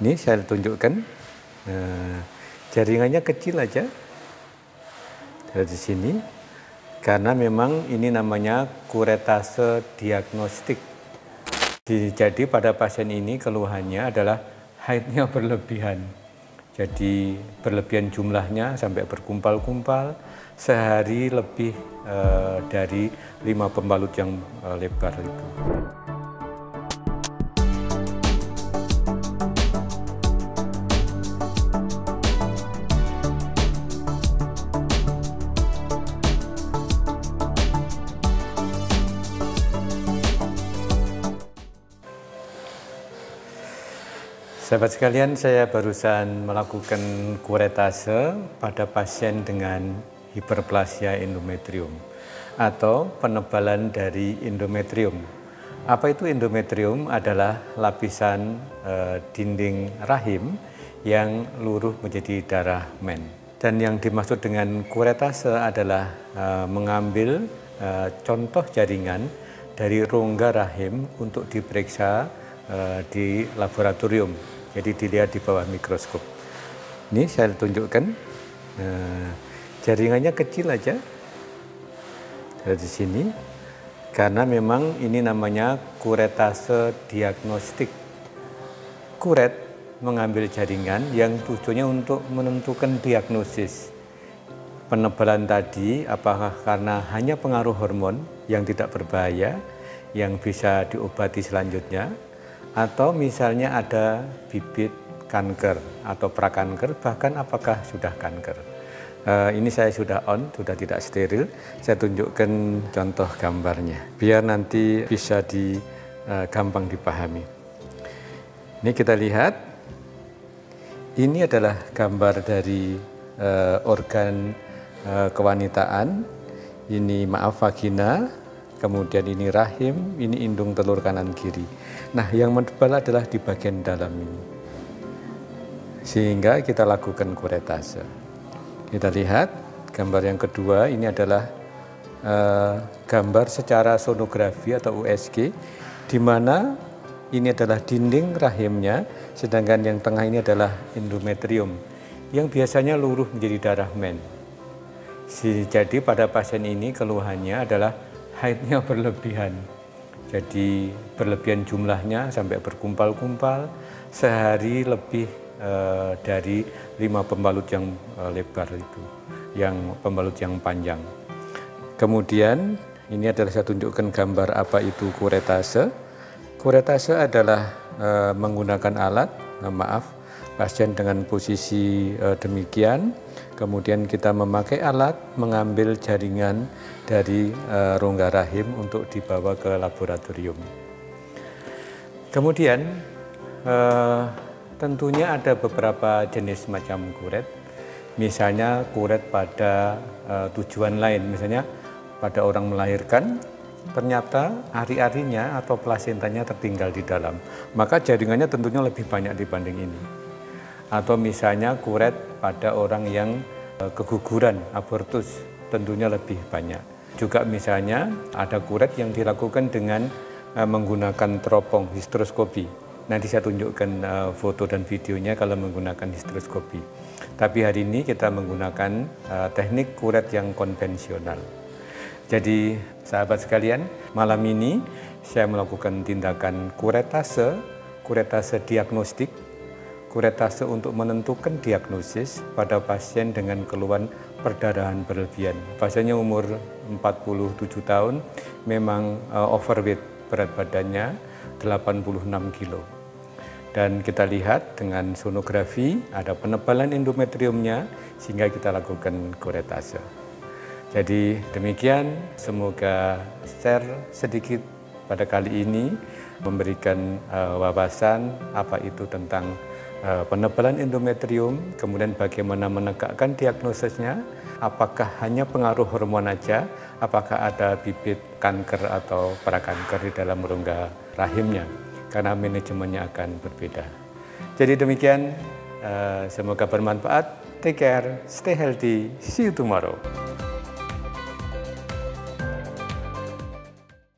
Ini saya tunjukkan, jaringannya kecil aja dari sini, karena memang ini namanya kuretase diagnostik. Jadi pada pasien ini keluhannya adalah haidnya berlebihan. Jadi berlebihan jumlahnya sampai berkumpal-kumpal, sehari lebih dari 5 pembalut yang lebar itu. Sahabat sekalian, saya barusan melakukan kuretase pada pasien dengan hiperplasia endometrium atau penebalan dari endometrium. Apa itu endometrium? Adalah lapisan dinding rahim yang luruh menjadi darah men. Dan yang dimaksud dengan kuretase adalah mengambil contoh jaringan dari rongga rahim untuk diperiksa di laboratorium. Jadi dilihat di bawah mikroskop. Ini saya tunjukkan, jaringannya kecil aja dari sini, karena memang ini namanya kuretase diagnostik. Kuret mengambil jaringan yang tujuannya untuk menentukan diagnosis. Penebalan tadi apakah karena hanya pengaruh hormon yang tidak berbahaya, yang bisa diobati selanjutnya, atau misalnya ada bibit kanker atau prakanker, bahkan apakah sudah kanker. Ini saya sudah sudah tidak steril. Saya tunjukkan contoh gambarnya, biar nanti bisa gampang dipahami. Ini kita lihat, ini adalah gambar dari organ kewanitaan. Ini vagina. Kemudian ini rahim, ini indung telur kanan kiri. Nah, yang menebal adalah di bagian dalam ini. Sehingga kita lakukan kuretase. Kita lihat gambar yang kedua, ini adalah gambar secara sonografi atau USG, di mana ini adalah dinding rahimnya, sedangkan yang tengah ini adalah endometrium, yang biasanya luruh menjadi darah men. Jadi pada pasien ini keluhannya adalah haidnya berlebihan. Jadi berlebihan jumlahnya sampai berkumpal-kumpal, sehari lebih dari 5 pembalut yang lebar itu, yang pembalut yang panjang. Kemudian ini adalah saya tunjukkan gambar apa itu kuretase. Kuretase adalah menggunakan alat, pasien dengan posisi demikian, kemudian kita memakai alat mengambil jaringan dari rongga rahim untuk dibawa ke laboratorium. Kemudian tentunya ada beberapa jenis macam kuret. Misalnya kuret pada tujuan lain, misalnya pada orang melahirkan, ternyata ari-arinya atau plasentanya tertinggal di dalam, maka jaringannya tentunya lebih banyak dibanding ini. Atau misalnya kuret pada orang yang keguguran, abortus, tentunya lebih banyak. Juga misalnya ada kuret yang dilakukan dengan menggunakan teropong hysteroscopy. Nanti saya tunjukkan foto dan videonya kalau menggunakan hysteroscopy. Tapi hari ini kita menggunakan teknik kuret yang konvensional. Jadi sahabat sekalian, malam ini saya melakukan tindakan kuretase diagnostik, kuretase untuk menentukan diagnosis pada pasien dengan keluhan perdarahan berlebihan. Pasiennya umur 47 tahun, memang overweight, berat badannya 86 kilo. Dan kita lihat dengan sonografi ada penebalan endometriumnya, sehingga kita lakukan kuretase. Jadi demikian, semoga share sedikit pada kali ini memberikan wawasan apa itu tentang penebalan endometrium, kemudian bagaimana menegakkan diagnosisnya, apakah hanya pengaruh hormon aja, apakah ada bibit kanker atau prakanker di dalam rongga rahimnya, karena manajemennya akan berbeda. Jadi demikian, semoga bermanfaat. Take care, stay healthy, see you tomorrow.